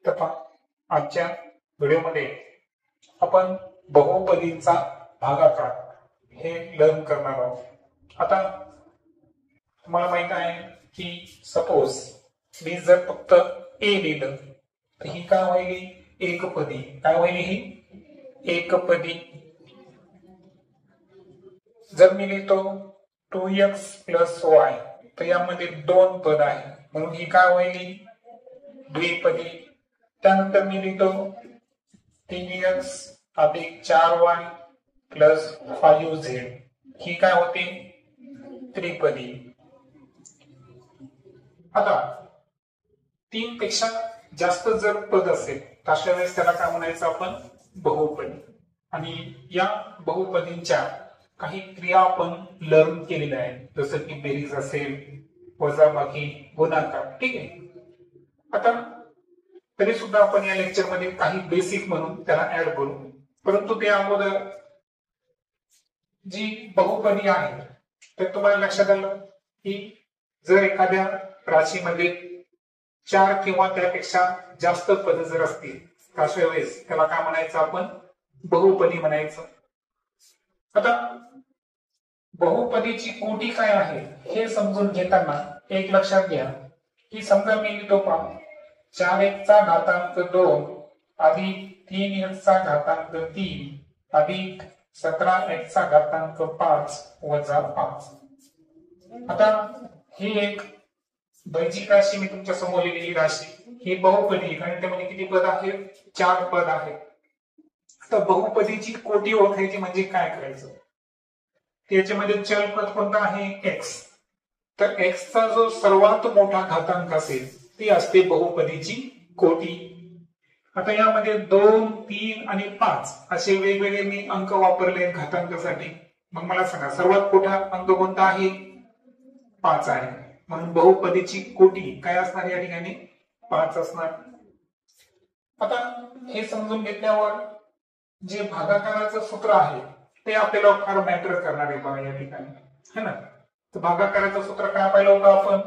तर आजच्या व्हिडिओमध्ये आपण बहुपदींचा भागाकार हे लर्न करणार आहोत. आता तुम्हाला माहित आहे की सपोज मी जर फक्त ए लिहिलं तर ही काय होईल? एकपदी. काय होईल? ही एकपदी. जर मी लिहितो 2x + y तर यामध्ये दोन पद आहे म्हणून ही काय होईल? द्विपदी. त्यानंतर मी लिहितो 3x + 4y + 5z ही काय होते? त्रिपदी. आता 3 पेक्षा जास्त जर पद असेल तर अशा वेळेस त्याला काय म्हणायचं? आपण बहुपदी. आणि या बहुपदींच्या काही क्रिया आपण लर्न केलेल्या आहेत, जसं की बेरीज असेल, वजाबाकी, गुणाकार. ठीक आहे. आता तरी सुद्धा आपण या लेक्चर मध्ये काही बेसिक म्हणून त्याला ऍड करू. परंतु त्या अगोदर जी बहुपदी आहे तर तुम्हाला लक्षात आलं की जर एखाद्या राशीमध्ये 4 किंवा त्यापेक्षा जास्त पद जर असतील तर अशा वेळेस त्याला काय म्हणायचं? आपण बहुपदी म्हणायचं. आता बहुपदीची कोटी काय आहे हे समजून घेताना एक लक्षात घ्या की समजा मी लिहितो 4x² 2 + 3x³ 3 + 17x5 - 5. आता ही एक बैजिक राशी मी तुमच्या समोर लिहिलेली राशी ही बहुपदी, कारण त्यामध्ये किती पद आहेत? 4 पद आहेत. आता बहुपदीची कोटी ओळखायची म्हणजे काय करायचं? त्याच्यामध्ये चलपद कोणता आहे? x. तर x चा जो सर्वात मोठा घातांक असेल ती असते बहुपदीची कोटी. आता यामध्ये 2, 3 आणि 5 असे वेगवेगळे मी अंक वापरले घातांकासाठी. मग मला सांगा सर्वात मोठा अंक कोणता आहे? 5 आहे. म्हणून बहुपदीची कोटी काय असणार या ठिकाणी? 5 असणार. आता हे समजून घेतल्यावर जे भागाकाराचं सूत्र आहे ते आपल्याला फार मॅटर करणार आहे बघा या ठिकाणी, है ना. तर भागाकाराचं सूत्र काय पाहिलं होतं आपण?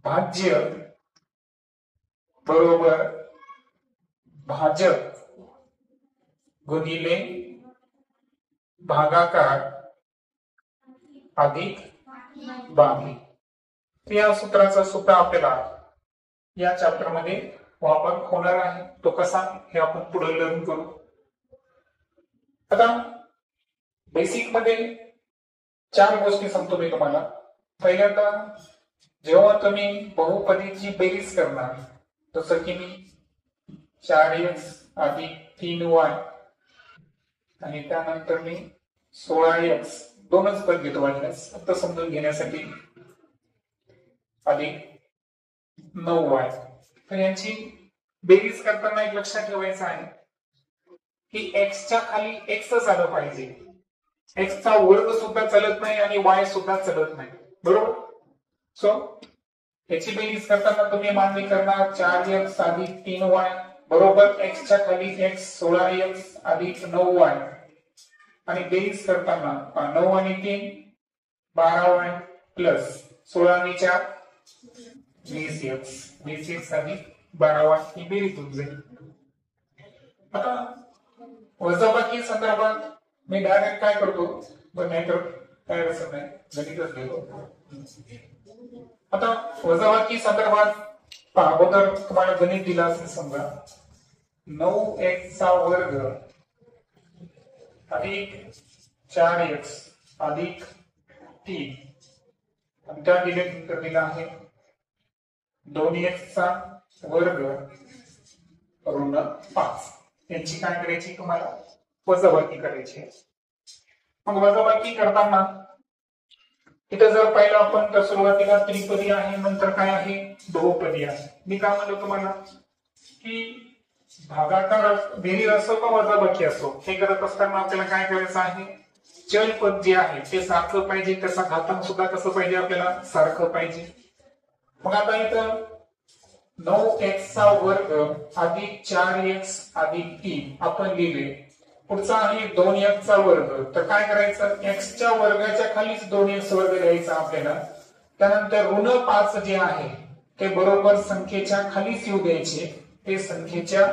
भाज्य बरोबर भाजक गुणिले भागाकार अधिक बाकी. या सूत्राचा सुद्धा आपल्याला या चॅप्टर मध्ये वापर होणार आहे. तो कसा हे आपण पुढे लर्न करू. आता बेसिक मध्ये 4 गोष्टी सांगतो मी तुम्हाला. पहिल्यांदा जेव्हा तुम्ही बहुपदीची बेरीज करणार, जसं की मी 4x + 3y आणि त्यानंतर मी 16x दोनच पद घेतो वाटल्यास फक्त समजून घेण्यासाठी अधिक 9y. तर यांची बेरीज करताना एक लक्षात ठेवायचं आहे की x च्या खाली x आलं पाहिजे. x चा वर्ग सुद्धा चालत नाही आणि y सुद्धा चालत नाही, बरोबर. सो याची बेरीज करताना तुम्ही मांडणी करणार 4x + 3y बरोबर x च्या खाली x 16x अधिक 9y आणि बेरीज करताना 9 आणि 3 12y प्लस 16 आणि 4 20x अधिक 12y ही बेरीज होऊन जाईल. आता वजाबाकी संदर्भात मी डायरेक्ट काय करतो? पण नाही तर काय असं नाही, गणितच घेतो. आता वजाबाकी संदर्भात अगोदर तुम्हाला गणित दिलं असेल. समजा 9x² अधिक 4x अधिक 3 आणि त्या दिल्यानंतर दिला आहे 2x² ऋण 5. यांची काय करायची? तुम्हाला वजाबाकी करायची. मग वजाबाकी करताना इथे जर पाहिलं आपण तर सुरुवातीला त्रिपदी आहे, नंतर काय आहे? बहुपदी आहे. मी काय म्हणलो तुम्हाला की भागाकार बेरीज असो का वजाबाकी असो हे करत असताना आपल्याला काय करायचं आहे? चलपद जे आहे ते सारखं पाहिजे, त्याचा घातांक सुद्धा कसं पाहिजे? आपल्याला सारखं पाहिजे. मग आता इथं 9x² अधिक 4x अधिक 3 आपण लिहिले. पुढचा आहे 2x². तर काय करायचं? x च्या वर्गाच्या खालीच 2x² लिहायचा आपल्याला. त्यानंतर ऋण 5 जे आहे ते बरोबर संख्येच्या खालीच येऊ द्यायचे हे संख्येच्या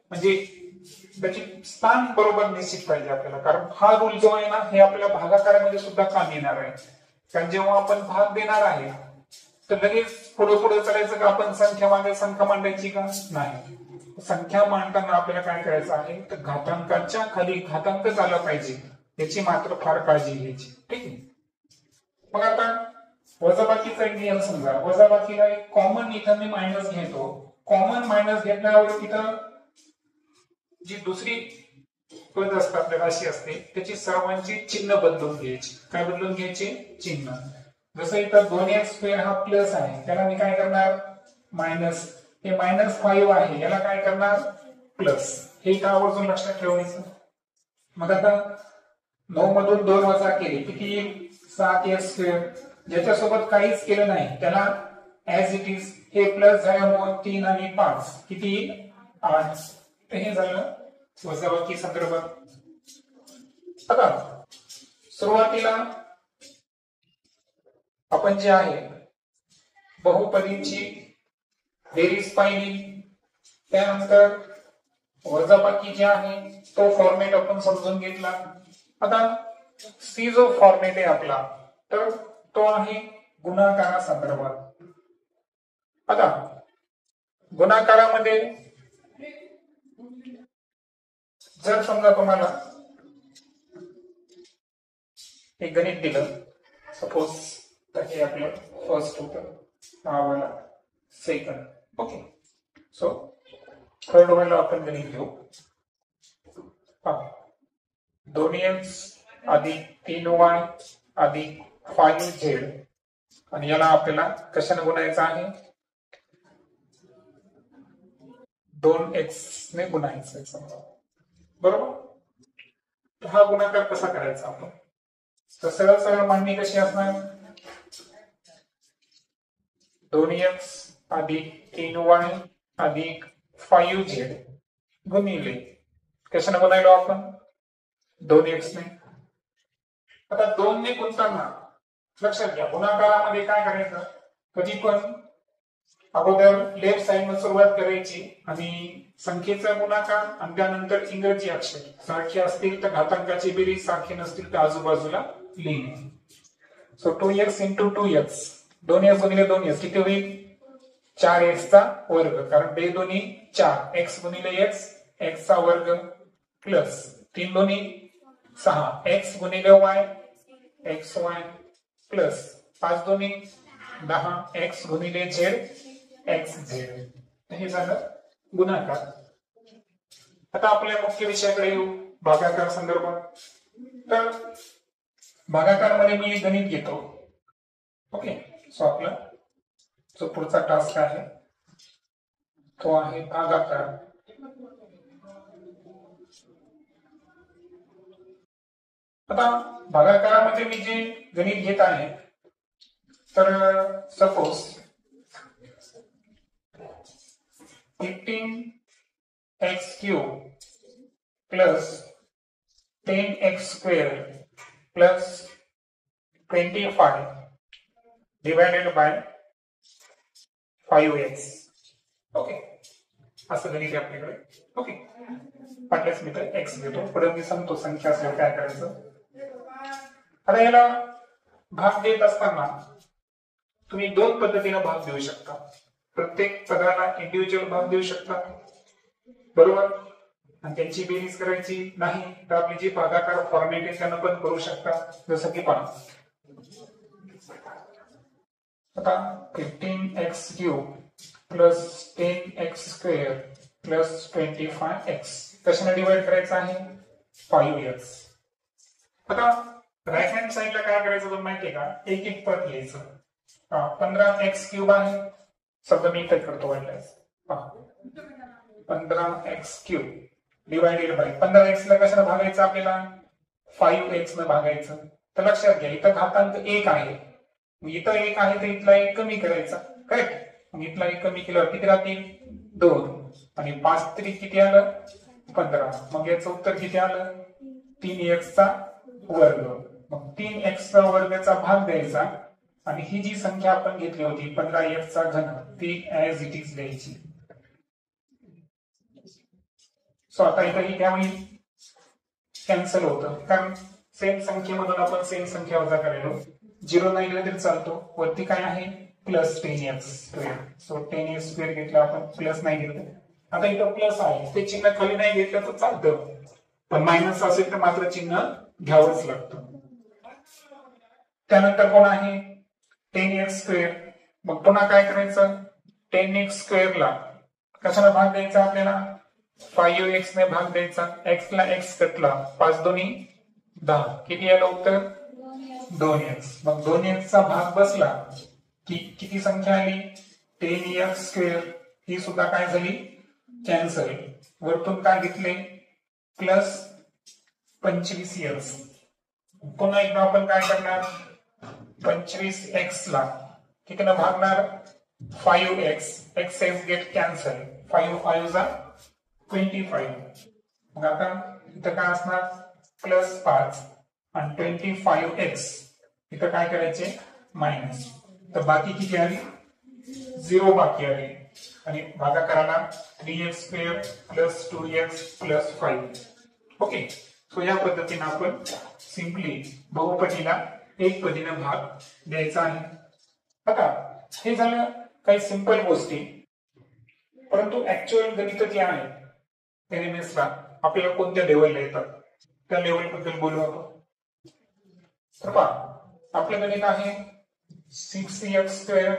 म्हणजे त्याची स्थान बरोबर निश्चित पाहिजे आपल्याला, कारण हा रूल जो आहे ना हे आपल्या भागाकारामध्ये सुद्धा काम येणार आहे. कारण जेव्हा आपण भाग देणार आहे तर लगेच पुढे पुढे चालायचं का आपण संख्या मागे संख्या मांडायची का नाही. संख्या मांडताना आपल्याला काय करायचं आहे तर घातांकाच्या खाली घातांकच आला पाहिजे याची मात्र फार काळजी घ्यायची. ठीक आहे. मग आता वजाबाकीचा एक नियम समजा, वजाबाकीला एक कॉमन इथं मी मायनस घेतो. कॉमन मायनस घेतल्यावर तिथं जी दुसरी पद असतात आपल्या राशी असते त्याची सर्वांची चिन्ह बदलून घ्यायची. काय बदलून घ्यायचे? चिन्ह. जसं इथं 2x² हा प्लस आहे त्याला मी काय करणार मायनस. हे -5 आहे याला काय करणार प्लस. हे इथं आवर्जून लक्षात ठेवायचं. मग आता 9 मधून 2 वजा केले किती येईल 7x². ज्याच्यासोबत काहीच केलं नाही त्याला ऍज इट इज हे प्लस झाल्यामुळे 3 आणि 5 किती 8. हे झालं वजाबाकी संदर्भात. आता सुरुवातीला आपण जे आहे बहुपदींची बेरीज पाहिली, त्यानंतर वजाबाकी जे आहे तो फॉर्मेट आपण समजून घेतला. आता सी जो फॉर्मेट आहे आपला तर तो आहे गुणाकारा संदर्भात. आता गुणाकारामध्ये जर समजा तुम्हाला एक गणित दिलं, सपोज तर हे आपलं फर्स्ट होतं, हा वाला सेकंड. ओके. सो थर्ड वाला आपण गणित घेऊ. 2x अधिक 3y अधिक 5z आणि याला आपल्याला कशाने गुणायचं आहे 2x ने गुणायचं. बरोबर. हा गुणाकार कसा करायचा आपण तर सरळ सरळ मांडणी कशी असणार 2x अधिक 3y अधिक 5z गुणिले कशाने गुणायलो आपण 2x ने. आता 2 ने गुणताना लक्षात घ्या गुणाकारामध्ये काय करायचं कधी पण अगोदर लेफ्ट साइड सुरुवात करायची आणि संख्येचा गुणाकार आणि त्यानंतर इंग्रजी अक्षर सारखे असतील तर घातांकाची बेरीज, सारखे नसतील तर आजूबाजूला लिहिणे. So 2x into 2x 2x गुणिले 2x किती होईल 4x चा वर्ग, कारण 2 दोन्ही 4 x गुणिले x x चा वर्ग प्लस 3 दोन्ही 6 x गुणिले y xy प्लस 5 दोन्ही 10 x गुणिले z xz. हे झालं गुणाकार. आता आपल्या मुख्य विषयाकडे येऊ भागाकार संदर्भात. तर भागाकार मध्ये मी एक गणित घेतो. ओके. सो आपला जो पुढचा टास्क आहे तो आहे भागाकार. आता भागाकारामध्ये मी जे गणित घेत आहे तर suppose 15x³ plus 10x² plus 25 divided by 5x. Okay. असं गणित आहे आपल्याकडे. ओके. पाठल्यास मी तर x घेतो, पुढे मी सांगतो संख्या असल्यावर काय करायचं. आता याला भाग देत असताना तुम्ही 2 पद्धतीने भाग देऊ शकता. प्रत्येक पदाला इंडिव्हिज्युअल भाग देऊ शकता. बरोबर. आणि त्यांची बेरीज करायची नाही तर आपली जी भागाकार फॉर्मेट आहे त्यानं पण करू शकता. जसं की पहा आता 15x³ plus 10x² plus 25x कशाने डिवाइड करायचं आहे 5x. आता राईट हँड साइडला काय करायचं तुम्हाला माहितीये का एक एक पद घ्यायचं. 15x³ आहे समजा मी इथे करतो वाटल्यास 15x³ डिवाइडेड बाय 15x ला कशाने भागायचं आपल्याला 5x ने भागायचं. तर लक्षात घ्या इथं घातांक 1 आहे, इथं 1 आहे तर इथला 1 कमी करायचा. करेक्ट. मग इथला 1 कमी केल्यावर किती राहतील 2 आणि 5 तरी किती आलं 15. मग याचं उत्तर किती आलं 3x चा वर्ग. मग 3x चा वर्गाचा भाग द्यायचा आणि ही जी संख्या आपण घेतली होती 15x चा घन ती ऍज इट इज द्यायची. सो आता इथं त्यावेळी कॅन्सल होतं, कारण सेम संख्येमधून आपण सेम संख्या वजा करायलो. 0 नाही गेलं तरी चालतो. वरती काय आहे प्लस 10x². सो 10x² घेतलं आपण, प्लस नाही घेतलं. आता इथं प्लस आहे, ते चिन्ह खाली नाही घेतलं तर चालतं, पण मायनस असेल तर मात्र चिन्ह घ्यावंच लागतं. त्यानंतर कोण आहे 10x². मग पुन्हा काय करायचं, 10x² ला कशाला भाग द्यायचा आपल्याला, 5x ने भाग द्यायचा. x ला x कटला, 5 दोन्ही 10, किती आलं उत्तर 2x. मग 2x चा भाग बसला की किती संख्या आली 10x². ही सुद्धा काय झाली कॅन्सल. वरतून काय घेतले प्लस 25x. पुन्हा एकदा आपण काय करणार, 25x ला कितीला भागणार 5x. x गेट कॅन्सल, 5 5 जा 25. मग आता इथं काय असणार प्लस 5 आणि 25x. इथं काय करायचे मायनस. तर बाकी किती आली 0 बाकी आली. आणि भागाकाराला 3x² plus 2x plus 5. Okay. So या पद्धतीने आपण सिंपली बहुपदीला एक पदीने भाग द्यायचा आहे. आता हे झालं काही सिंपल गोष्टी, परंतु ऍक्च्युअल गणित जे आहे एनएमएस ला आपल्याला कोणत्या लेवलला येतात त्या लेवल बद्दल बोलू आपण. तर पहा आपलं गणित आहे 6x²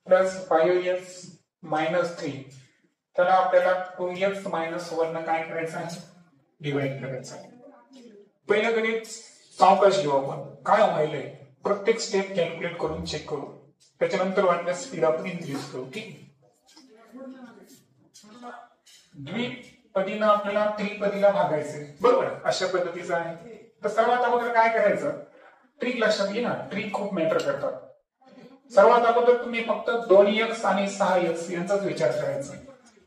प्लस 5x मायनस 3. त्याला आपल्याला 2x मायनस 1 न काय करायचं आहे डिवाइड करायचं आहे. पहिलं गणित सावकाश घेऊ आपण, काय व्हायलंय प्रत्येक स्टेप कॅल्क्युलेट करून चेक करू, त्याच्यानंतर वाढण्यास स्पीड आपण इन्क्रीज करू. ठीक. द्विपदीनं आपल्याला त्रिपदीला भागायचे, बरोबर अशा पद्धतीचं आहे. तर सर्वात अगोदर काय करायचं, ट्रिक लक्षात घे ना, ट्रिक खूप मॅटर करतात. सर्वात अगोदर तुम्ही फक्त 2x आणि 6x यांचाच विचार करायचा.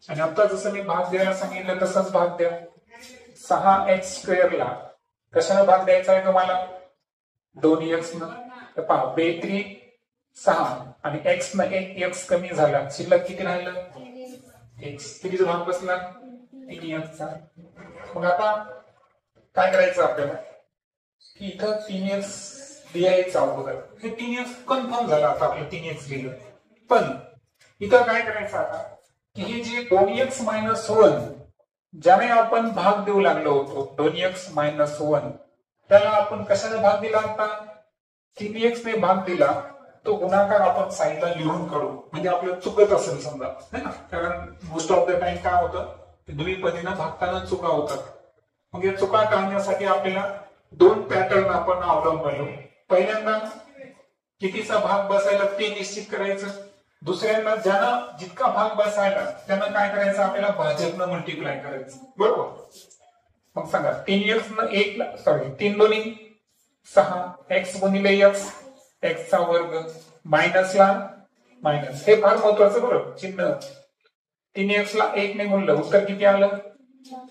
आणि आता जसं मी भाग द्यायला सांगितलं तसंच भाग द्या. 6x² ला कशाला भाग द्यायचा आहे तुम्हाला 2x न. तर पहा 2×3 6 आणि x न 1x कमी झाला, शिल्लक किती राहिलं x. कितीचा भाग बसला 3x चा. मग आता काय करायचं आपल्याला की इथं 3x लिहायचं अगोदर. हे 3x कन्फर्म झालं, आता आपलं 3x लिहिलं. पण इथं काय करायचं आता की हे जे 2x मायनस 1 ज्याने आपण भाग देऊ लागलो होतो 2x मायनस 1 त्याला आपण कशाने भाग दिला होता 3x ने भाग दिला. तो गुणाकार आपण साईडला लिहून काढू, म्हणजे आपल्याला चुकत असेल समजा, है ना. कारण मोस्ट ऑफ द टाइम काय होतं द्विपदीनं भागताना चुका होतात. मग या चुका टाळण्यासाठी आपल्याला 2 पॅटर्न आपण अवलंबलो. पहिल्यांदा कितीचा भाग बसायला ते निश्चित करायचं. दुसऱ्यांदा ज्यानं जितका भाग बसायला त्यानं काय करायचं आपल्याला भाजकनं मल्टिप्लाय करायचं, बरोबर. मग सांगा 3x न 1 सॉरी 3 दोन्ही 6 x गुणिले x x चा वर्ग मायनस ला मायनस. हे फार महत्वाचं बरं चिन्ह. 3x ला 1 ने गुणलं उत्तर किती आलं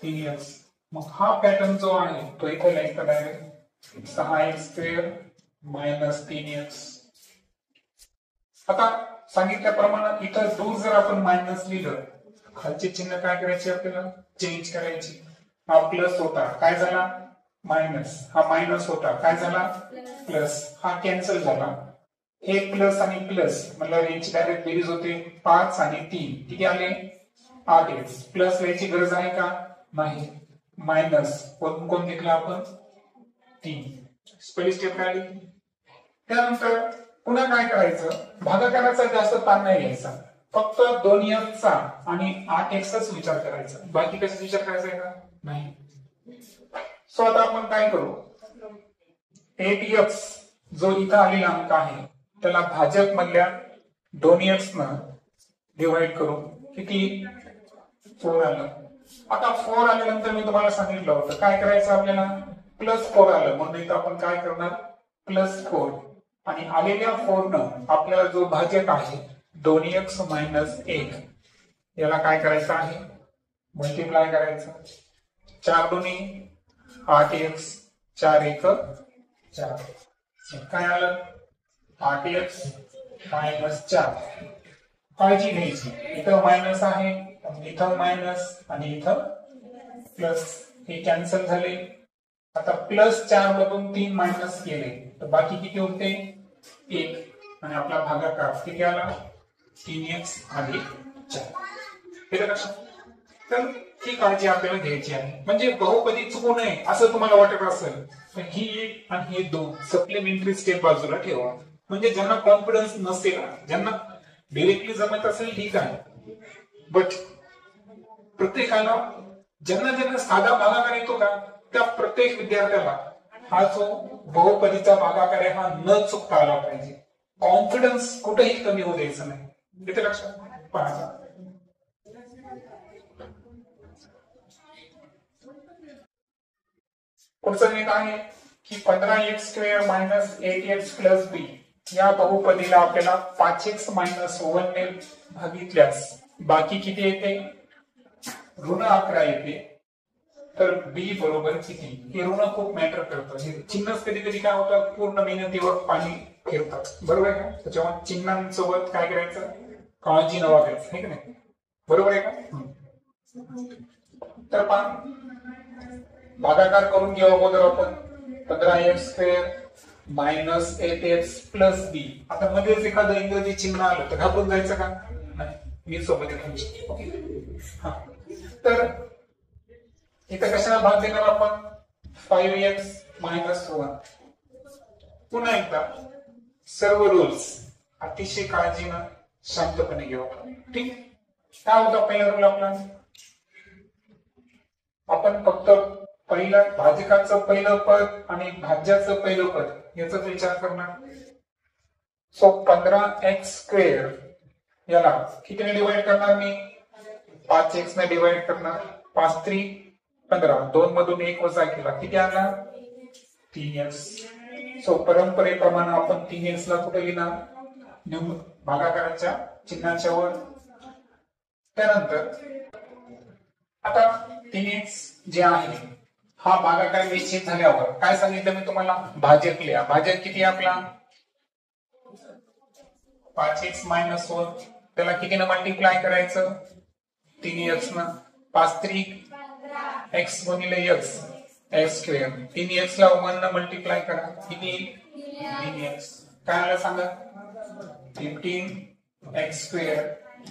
3x. मग हा पॅटर्न जो आहे तो इथे लिहायचा डायरेक्ट 6x² मायनस 3x. आता सांगितल्याप्रमाणे इथं दूर जर आपण मायनस लिहिलं खालचे चिन्ह काय करायचे आपल्याला चेंज करायची. हा प्लस होता काय झाला मायनस, हा मायनस होता काय झाला प्लस, हा कॅन्सल झाला. हे प्लस आणि प्लस मतलब यांची डायरेक्ट बेरीज होते 5 आणि 3 किती आले 8x. प्लस याची गरज आहे का नाही. मायनस कोण घेतला आपण 3. पहिली स्टेप काय आली. त्यानंतर पुन्हा काय करायचं भागाकाराचा जास्त ताण नाही घ्यायचा, फक्त 2x चा आणि 8x चाच विचार करायचा, बाकी कशाचा विचार करायचा आहे का नाही. सो आता आपण काय करू 8x जो इथं आलेला अंक आहे त्याला भाजक मधल्या 2x न डिवाइड करू, किती 4 आलं. आता 4 आल्यानंतर मी तुम्हाला सांगितलं होतं काय करायचं आपल्याला प्लस 4 आलं म्हणून इथं आपण काय करणार प्लस 4. आणि आलेल्या 4 न आपल्याला जो भाजक आहे 2x मायनस 1 याला काय करायचं आहे मल्टिप्लाय करायचं. 4 दोन्ही 8x 4 1 4. काय आलं 8x मायनस 4. काळजी घ्यायची इथं मायनस आहे इथं मायनस आणि इथं प्लस हे कॅन्सल झाले. आता प्लस 4 मधून 3 मायनस केले तर बाकी किती होते 1 आणि आपला भागाकार किती आला 3x अधिक 4. हे लक्षात. तर ही काळजी आपल्याला घ्यायची आहे. म्हणजे बहुपदी चुकू नये असं तुम्हाला वाटत असेल तर ही एक आणि हे दोन सप्लिमेंटरी स्टेप बाजूला ठेवा. म्हणजे ज्यांना कॉन्फिडन्स नसेल ज्यांना डायरेक्टली जमत असेल ठीक आहे बट प्रत्येकाला ज्यांना साधा भागाकार येतो का त्या प्रत्येक विद्यार्थ्याला हा जो बहुपदीचा भागाकार आहे हा न चुकता आला पाहिजे. कॉन्फिडन्स कुठेही कमी होऊ द्यायचं नाही. इथे लक्षात पहा. पुढचं एक आहे की 15x² मायनस 8x प्लस बी या बहुपदीला आपल्याला 5x मायनस 1 ने भागितल्यास बाकी किती येते ऋण 11 येते. तर बी बरोबर किती हे ऋण खूप मॅटर करतं. हे चिन्ह कधी कधी काय होतं पूर्ण मेहनतीवर पाणी फिरतात बरोबर आहे का. त्याच्यामुळे चिन्हांसोबत काय करायचं काळजी न वागायचं आहे की नाही बरोबर आहे का. तर भागाकार करून घेऊ अगोदर आपण 15x² मायनस 8x प्लस बी. आता मध्येच एखादं इंग्रजी चिन्ह आलं तर घाबरून जायचं का नाही. मी सोबत ओके. तर इथं कशाला भाग देणार आपण 5x मायनस 1. पुन्हा एकदा सर्व रूल्स अतिशय काळजीनं शांतपणे घेऊ ठीक. काय होता पहिला रूल आपला आपण फक्त पहिलं भाजकाचं पहिलं पद आणि भाज्याचं पहिलं पद याचाच विचार करणार. सो 15x² याला कितीने डिवाइड करणार मी 5x ने डिवाइड करणार. 5 3 15 2 मधून 1 वजा केला किती आला 3x. सो परंपरेप्रमाणे आपण 3x ला कुठे लिहिणार भागाकाराच्या चिन्हाच्या वर. त्यानंतर आता 3x जे आहे हा भागाकार निश्चित झाल्यावर काय सांगितलं मी तुम्हाला भाजक लिहा. भाजक किती आपला 5x मायनस 1 त्याला कितीने मल्टिप्लाय करायचं 3x न. 5 3 x गुणिले x x² 3x ला 1 न मल्टिप्लाय करा किती 3x. काय आलं सांगा 15x²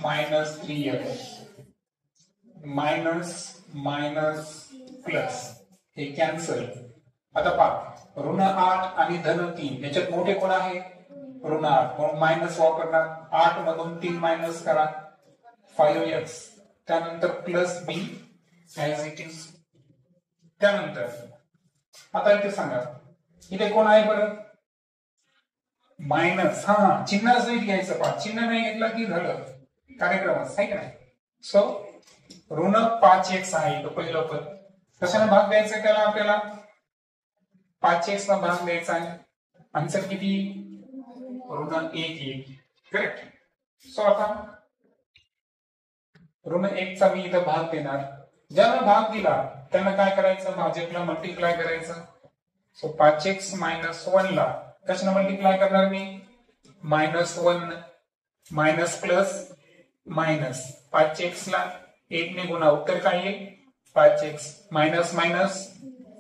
minus 3x minus minus plus हे कॅन्सल. आता पहा ऋण 8 आणि धन 3 याच्यात मोठे कोण आहे ऋण 8 म्हणून मायनस वापरणार. 8 मधून 3 मायनस करा 5x. त्यानंतर plus b as it is. त्यानंतर आता इथे सांगा इथे कोण आहे बरं मायनस. हा चिन्ह सहित घ्यायचं पहा. चिन्ह नाही घेतला की झालं कार्यक्रमच आहे की नाही. सो ऋण 5x आहे तो पहिलं पद. कशाने भाग द्यायचा त्याला आपल्याला 5x ला भाग द्यायचा आहे. आन्सर किती ऋण 1 येईल करेक्ट. सो आता ऋण 1 चा मी इथं भाग देणार. ज्याला भाग दिला त्यांना काय करायचं भाजकला मल्टिप्लाय करायचं. सो 5x मायनस 1 ला कशाने मल्टिप्लाय करणार मी minus 1 minus plus minus 5x ला 1 ने गुणा उत्तर काय येईल 5x मायनस मायनस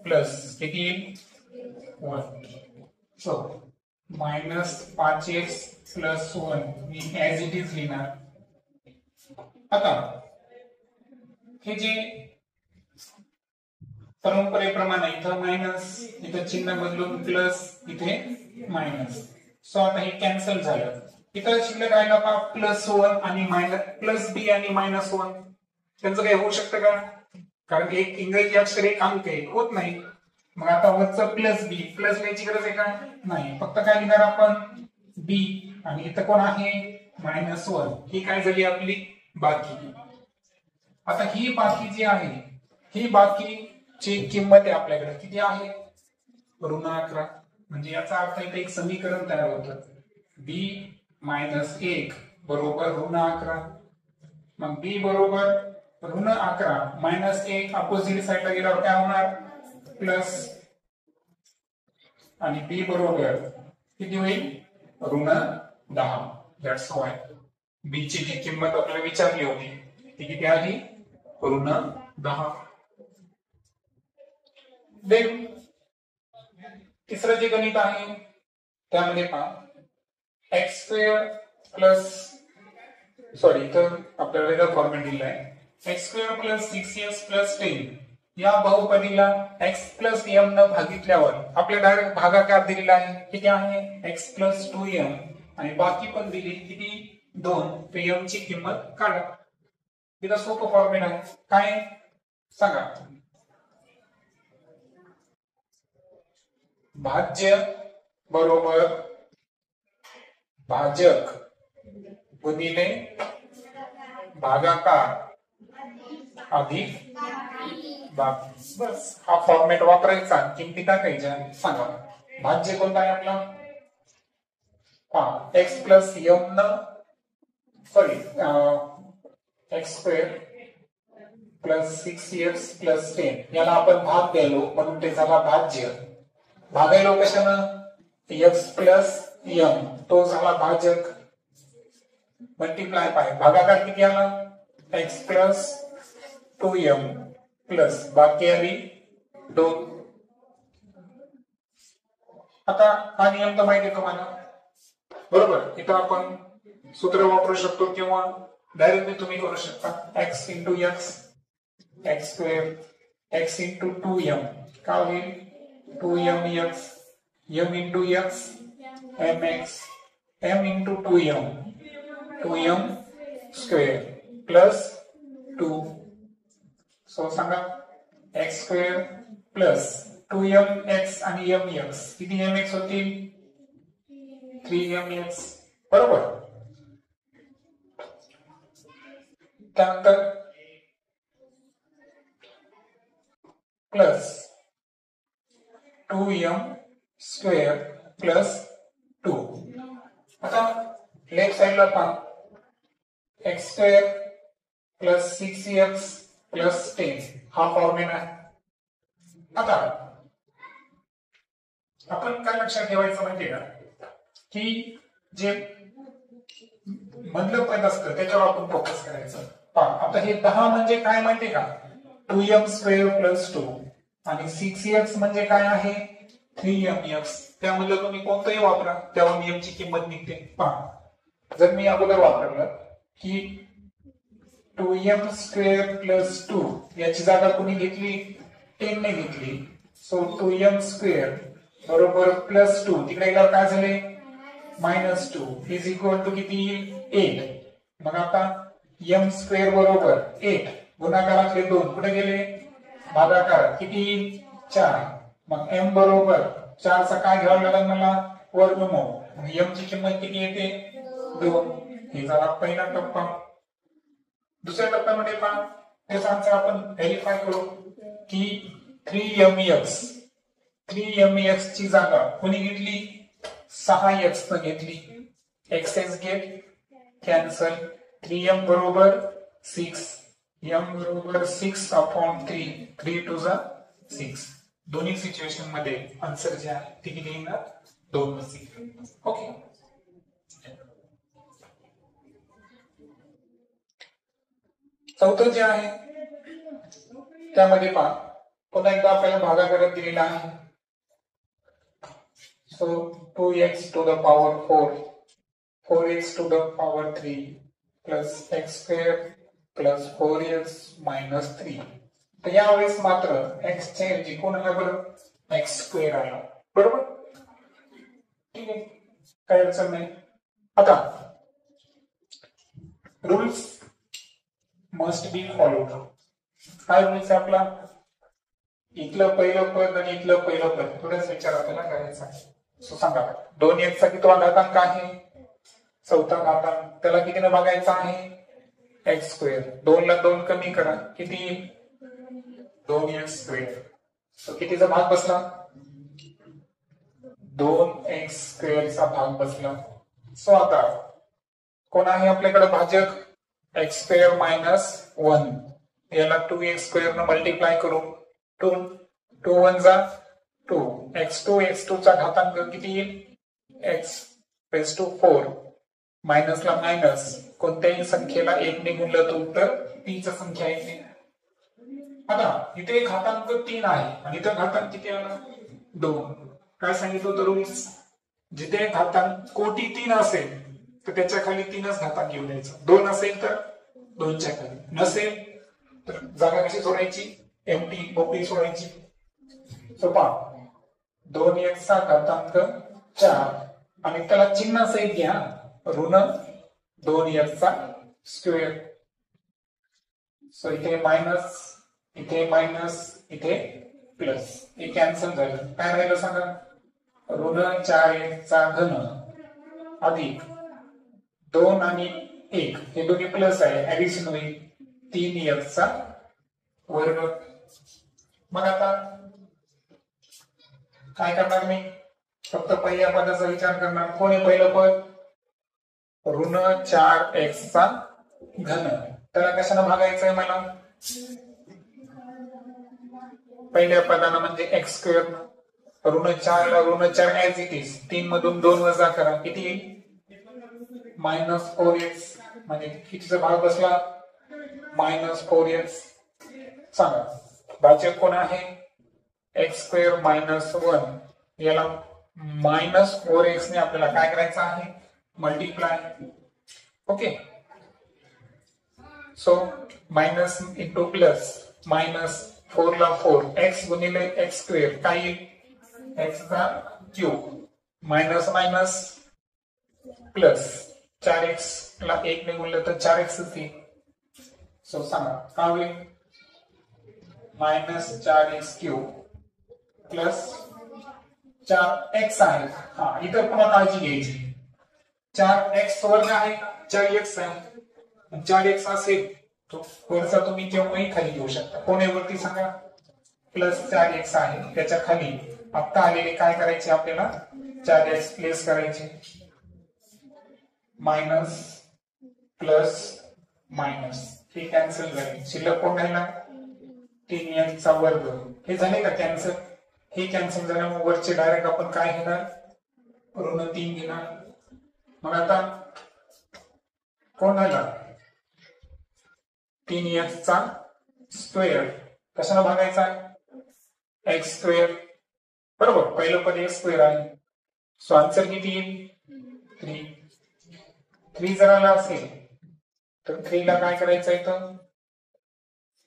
प्लस किती येईल 1. So minus 5x plus 1 me as it is लिहिणार. आता हे जे परंपरेप्रमाणे इथं मायनस इथं चिन्ह बदलून प्लस इथे मायनस. सो आता हे कॅन्सल झालं. इथं शिल्लक राहिला का प्लस 1 आणि मायनस प्लस बी आणि मायनस 1 त्यांचं काही होऊ शकतं का कारण एक इंग्रजी अक्षर एक अंक आहे होत नाही. मग आता वरचं प्लस बी प्लस लिहायची गरज आहे का नाही. फक्त काय लिहिणार आपण बी आणि इथं कोण आहे मायनस 1. ही काय झाली आपली बाकी. आता ही बाकी जी आहे ही बाकीची किंमत आहे आपल्याकडे किती आहे ऋण 11. म्हणजे याचा अर्थ इथे एक समीकरण तयार होतं बी मायनस 1 बरोबर ऋण 11. मग बी बरोबर ऋण 11 मायनस 1 अपोजिट साईडला गेल्यावर काय होणार प्लस आणि बी बरोबर किती होईल ऋण 10. दॅट्स व्हाय बी ची जी किंमत आपल्याला विचारली होती ती किती आली ऋण 10. देन तिसरं जे गणित आहे त्यामध्ये पहा एक्स स्क्वेअर प्लस सॉरी इथं आपल्याला वेगळा फॉर्मॅट दिला आहे x square plus 6x plus 10 या बहुपदीला x प्लस m न भागितल्यावर आपल्या डायरेक्ट भागाकार दिलेला आहे किती आहे x प्लस 2m आणि बाकी पण दिली किती 2 तर m ची किंमत काढा. इथं सोपं फॉर्मॅट आहे काय सांगा. भाज्य बरोबर भाजक गुणिले भागाकार अधिक भाग. बस हा फॉर्मॅट वापरायचा. किमती टाकायच्या. सांगा भाज्य कोणता आहे आपला पहा एक्स प्लस एम न sorry x square plus 6x plus 10 याला आपण भाग द्यायलो म्हणून ते झाला भाज्य. भागायलो कशानं x प्लस m तो झाला भाजक मल्टीप्लाय पाय भागाकार किती आला x प्लस 2m प्लस बाकी आली 2. आता हा नियम तर माहिती आहे तुम्हाला बरोबर. इथं आपण सूत्र वापरू शकतो किंवा डायरेक्टली तुम्ही करू शकता x into x x square x into 2m काय होईल 2mx m into x mx m into 2m square plus 2. So सांगा एक्स स्क्वेअर प्लस 2mx आणि mx किती mx होतील 3mx बरोबर. त्यानंतर प्लस 2m स्क्वेअर प्लस 2. आता लेफ्ट साइडला पहा x square plus 6x plus 10 हा फॉर्म्युला आहे. आता आपण काय लक्षात ठेवायचं माहितीये का की जे मधलं पद असतं त्याच्यावर आपण फोकस करायचं. पहा आता हे 10 म्हणजे काय माहितीये का 2m स्क्वेअर प्लस 2 आणि 6x म्हणजे काय आहे 3mx. त्यामधलं तुम्ही कोणतंही वापरा तेव्हा m ची किंमत निघते. पहा जर मी अगोदर वापरलं की 2m स्क्वेअर प्लस 2 याची जागा कोणी घेतली 10 ने घेतली. सो 2m स्क्वेअर बरोबर प्लस 2 तिकडे गेल्यावर काय झाले -2 इज इक्वल टू किती येईल 8. मग आता m स्क्वेअर बरोबर 8 गुणाकारातले 2 कुठे गेले भागाकार किती 4. मग m बरोबर 4 चा काय घ्यावा लागेल मला वर्गमूळ. मग m ची किंमत किती येते 2. हे झाला पहिला टप्पा. दुसऱ्या टप्प्यामध्ये पहा त्याचा आन्सर आपण व्हेरीफाय करू की 3mx ची जागा कोणी घेतली 6x न घेतली. एक्सेस गेट कॅन्सल 3m बरोबर 6 m बरोबर 6 अपॉन 3 टू 6. दोन्ही सिच्युएशन मध्ये आन्सर जे आहे ते किती येणार 2 असेल. ओके चौथं जे आहे त्यामध्ये पहा पुन्हा एकदा आपल्याला भागाकार दिलेला आहे. So 2x to the power 4 4x to the power 3 plus x square plus 4x minus 3. तर यावेळेस मात्र x च्या ऐवजी कोण आला बरं x स्क्वेअर आला बरोबर. ठीक आहे काही अडचण नाही. आता रूल्स मस्ट बी फॉलोड. काय रूल्स आहे आपला इथलं पहिलं पद आणि इथलं पहिलं पद थोडाच विचार आपल्याला करायचा आहे. सो सांगा 2x चा कितवा घातांक आहे चौथा घातांक त्याला कितीने भागायचा आहे x स्क्वेअर. 2 ला 2 कमी करा किती 2x स्क्वेअर. सो कितीचा भाग बसला 2x स्क्वेअर चा भाग बसला. सो आता कोण आहे आपल्याकडे भाजक x स्क्वेअर मायनस 1 याला 2x स्क्वेअर न मल्टिप्लाय करू 2 1 जा 2 x2 चा घातांक किती येईल x रेज टू 4 मायनसला मायनस कोणत्याही संख्येला 1 ने गुणलं तर उत्तर 3 ची संख्या येते. आता इथे घातांक 3 आहे आणि इथे घातांक किती आला 2. काय सांगितलं होतं रूल्स? जिथे घातांक कोटी 3 असेल तर त्याच्या खाली 3च घातांक घेऊन द्यायचा. 2 असेल तर 2च्या खाली, नसेल तर जागा कशी सोडायची? एम्प्टी मोकळी सोडायची. सोपा. 2x चा घातांक 4 आणि त्याला चिन्ह सहित घ्या, ऋण 2x चा स्क्वेअर. सो इथे मायनस, इथे मायनस, इथे प्लस, हे कॅन्सल झालं. काय राहिलं सांगा? ऋण 4x चा घन अधिक 2 आणि 1 हे दोन्ही प्लस आहे, ऍडिशन होईल 3x चा वर्ग. मग आता काय करणार मी? फक्त पहिल्या पदाचा विचार करणार. कोण आहे पहिलं पद? ऋण 4x चा घन. त्याला कशाने भागायचं आहे मला? पहिल्या पदानं म्हणजे x स्क्वेअर. ऋण 4 ला ऋण 4 ऍज इट इज, 3 मधून 2 वजा करा, किती येईल? -4x. म्हणजे कितीचा भाग बसला? -4x. सांगा भाजक कोण आहे? x square -1. याला -4x ने आपल्याला काय करायचं आहे? Multiply. Okay. So minus into plus, -4 ला 4, x गुणिले x स्क्वेअर काय येईल? x चा cube minus minus plus 4x ला 1 ने गुणलं तर 4x येईल. सो सांगा काय होईल? -4x क्यूब प्लस 4x आहे. हा, इथं पुन्हा काळजी घ्यायची. 4x वर्ग आहे, 4x आहे. 4x असेल तो वरचा तुम्ही केव्हाही खाली घेऊ शकता. कोण आहे वरती सांगा? +4x आहे. त्याच्या खाली आता आलेले काय करायचे आपल्याला? 4x प्लेस करायचे. मायनस प्लस मायनस हे कॅन्सल झाले. शिल्लक कोण राहिला? 3x चा वर्ग. हे झाले का कॅन्सल? हे कॅन्सल झाल्यामुळे वरचे डायरेक्ट आपण काय घेणार? ऋण 3 घेणार. मग आता कोण राहिला? 3x चा स्क्वेअर. कशाला भागायचा आहे? x square. बरोबर, पहिलं पद x स्क्वेअर आहे. सो आन्सर किती येईल? 3. 3 जर आला असेल तर 3 ला काय करायचं इथं?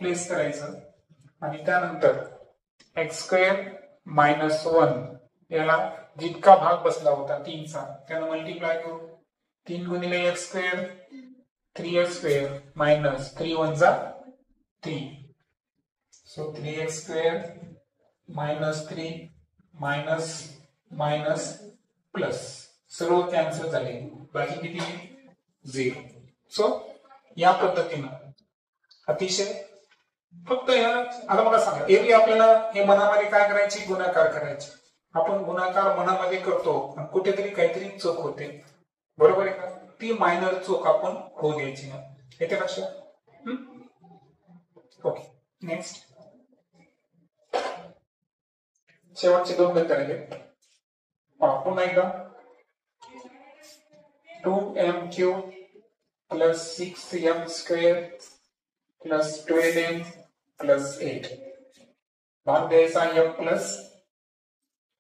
प्लेस करायचं आणि त्यानंतर x स्क्वेअर -1 याला जितका भाग बसला होता 3 चा त्यानं मल्टिप्लाय करू. 3 गुणिले x square 3x square minus 3 1 जा 3. So 3x square -3 minus minus plus सर्व कॅन्सल झाले. बाकी किती? 0. सो या पद्धतीनं अतिशय फक्त या. आता मला सांगा, एरवी आपल्याला हे मनामध्ये काय करायचे? गुणाकार करायचे. आपण गुणाकार मनामध्ये करतो आणि कुठेतरी काहीतरी चूक होते. बरोबर आहे का? ती मायनर चूक आपण होऊ द्यायची ना. येते लक्षात? Okay, next. शेवटचे 2 गणित राहिले. पुन्हा एकदा 2m³ + 6m² + 12m + 8 भाग द्यायचा m +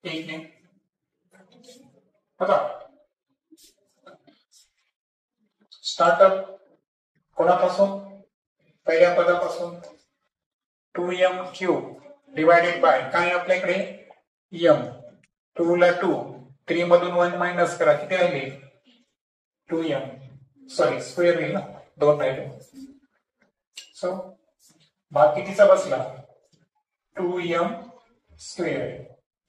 1 ने. आता स्टार्टअप कोणापासून? पहिल्या पदापासून. 2m³ डिवायडेड बाय काय आपल्याकडे? m. 2 ला 2, 3 मधून 1 मायनस करा, किती राहिले? 2m. सॉरी, स्क्वेअर येईल ना, 2 राहिले. सो भाग कितीचा बसला? 2m².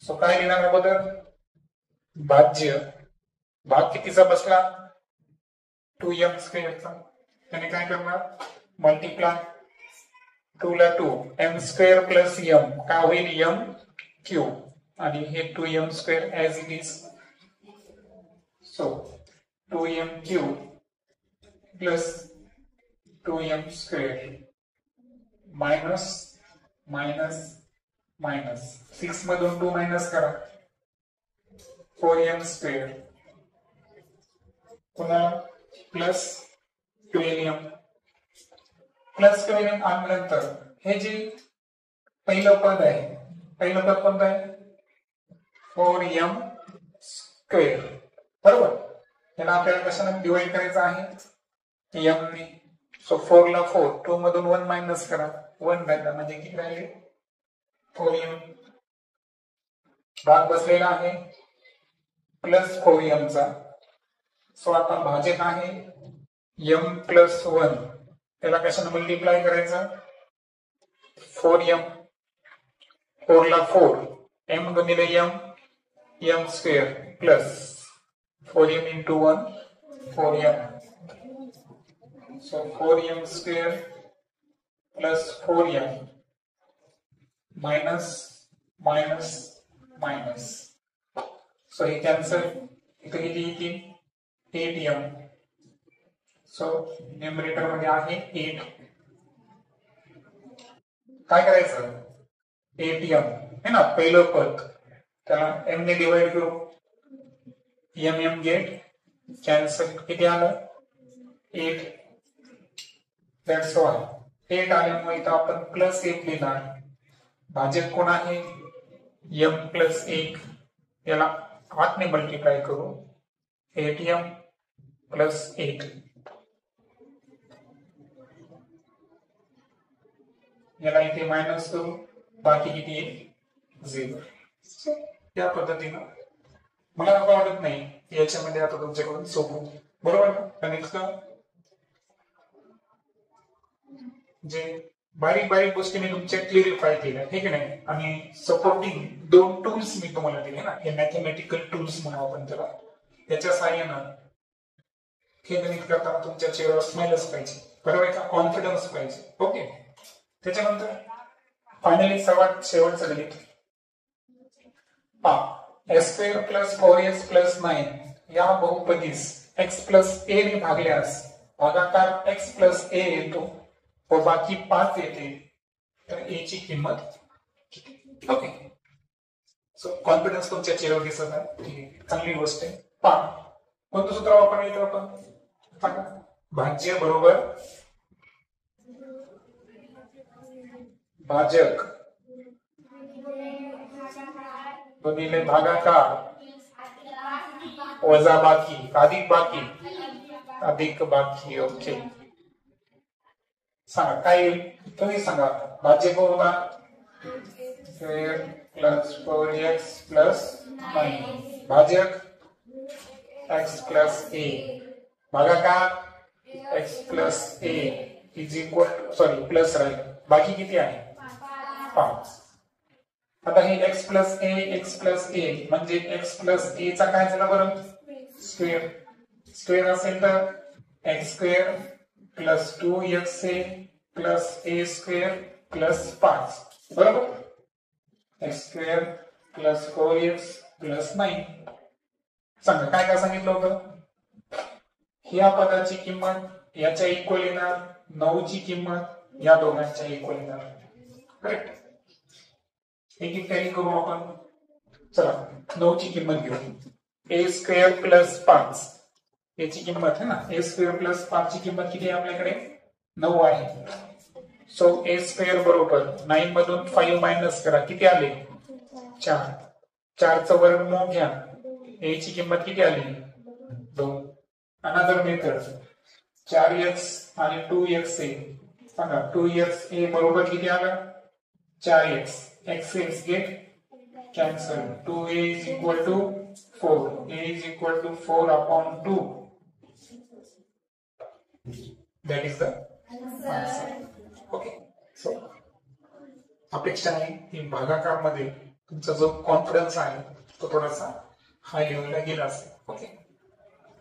सो काय लिहिणार अगोदर? भाज्य. भाग कितीचा बसला? 2m² चा. त्याने काय करणार? मल्टिप्लाय. 2 ला 2, m² + m काय होईल? m³ आणि हे 2m² as it is. So 2m³ + 2m² minus minus minus 6 मधून 2 मायनस करा, 4m² पुन्हा +12m. +12m आल्यानंतर हे जे पहिलं पद आहे, पहिलं पद कोणतं आहे? 4m स्क्वेअर, बरोबर. याला आपल्याला कशाने डिवाइड करायचं आहे? m ने. सो 4 ला 4, 2 मधून 1 मायनस करा, 1 राहिला म्हणजे किती राहिले? 4m. भाग बसलेला आहे प्लस 4m चा. सो आता भाजक आहे m प्लस 1, त्याला कशाने मल्टिप्लाय करायचं? 4m. 4 ला 4, m गुणिले m square plus 4m into 1, 4m. So 4m square plus 4m minus minus minus. So he cancel. इथे किती येतील? 8m. So न्यूमरेटर मध्ये आहे 8. काय करायचं? 8m है ना, पहिलं पद, त्याला m ने डिवाइड करू. m गेट कॅन्सल, किती आलं? 8. That's all. 8 आल्यामुळे इथं आपण प्लस 1 लिहिणार. भाजक कोण आहे? m plus 1. याला 8 ने मल्टिप्लाय करू. 8m plus 8. याला इथे मायनस करू, बाकी किती येईल? 0. या पद्धतीनं मला असं वाटत नाही याच्यामध्ये आता तुमच्याकडून सोपं, बरोबर ना? कारण इतकं जे बारीक बारीक गोष्टी मी तुमच्या क्लिअरिफाय केल्या, ठीक आहे नाही. आणि सपोर्टिंग 2 टूल्स मी तुम्हाला दिले ना, हे मॅथमॅटिकल टूल्स म्हणू आपण त्याला. त्याच्या साहाय्यानं हे गणित करताना तुमच्या चेहऱ्यावर स्माइलच पाहिजे, बरोबर आहे का? कॉन्फिडन्स पाहिजे. ओके. त्याच्यानंतर फायनली सर्वात शेवटचं गणित s square plus 4s plus 9 या बहुपदीस x प्लस a ने भागल्यास भागाकार x प्लस a येतो व बाकी 5 येते, तर a ची किंमत किती? ओके. सो कॉन्फिडन्स तुमच्या चेहऱ्यावर दिसत आहे, ठीक आहे, चांगली गोष्ट आहे. कोणतं सूत्र वापरायचं आपण? सांगा. भाज्य बरोबर भाजक गुणिले भागाकार वजा बाकी अधिक बाकी अधिक बाकी. ओके. सांगा काय येईल? तुम्ही सांगा. भाज्य बरोबर प्लस 4x प्लस 9, भाजक x प्लस a, भागाकार x plus a is equal, sorry plus राहील, बाकी किती आहे? 5. आता हे x प्लस a म्हणजे x प्लस a चा काय झाला बरं? स्क्वेअर. स्क्वेअर असेल तर x square plus 2xa plus a square plus 5, बरोबर. x square plus 4x plus 9. सांगा काय काय सांगितलं होतं? ह्या पदाची किंमत याच्या इक्वल येणार, 9 ची किंमत या दोघांच्या इक्वल येणार, करेक्ट. एक एक कॅरी करू आपण. चला 9 ची किंमत घेऊ. a स्क्वेअर प्लस 5 याची किंमत है ना, a स्क्वेअर प्लस 5 ची किंमत किती आहे आपल्याकडे? 9 आहे. सो a स्क्वेअर बरोबर 9 मधून 5 मायनस करा, किती आले? 4. 4 चा वर्गमूळ घ्या, a ची किंमत किती आली? 2. अनदर मेथड 4x आणि 2xa. सांगा 2xa बरोबर किती आलं? 4x. x get cancel. 2a is equal to 4. a is equal to 4 upon 2. That is the answer. Okay. So अपेक्षा आहे की भागाकार मध्ये तुमचा जो कॉन्फिडन्स आहे तो थोडासा हाय लेवलला गेला असेल. ओके.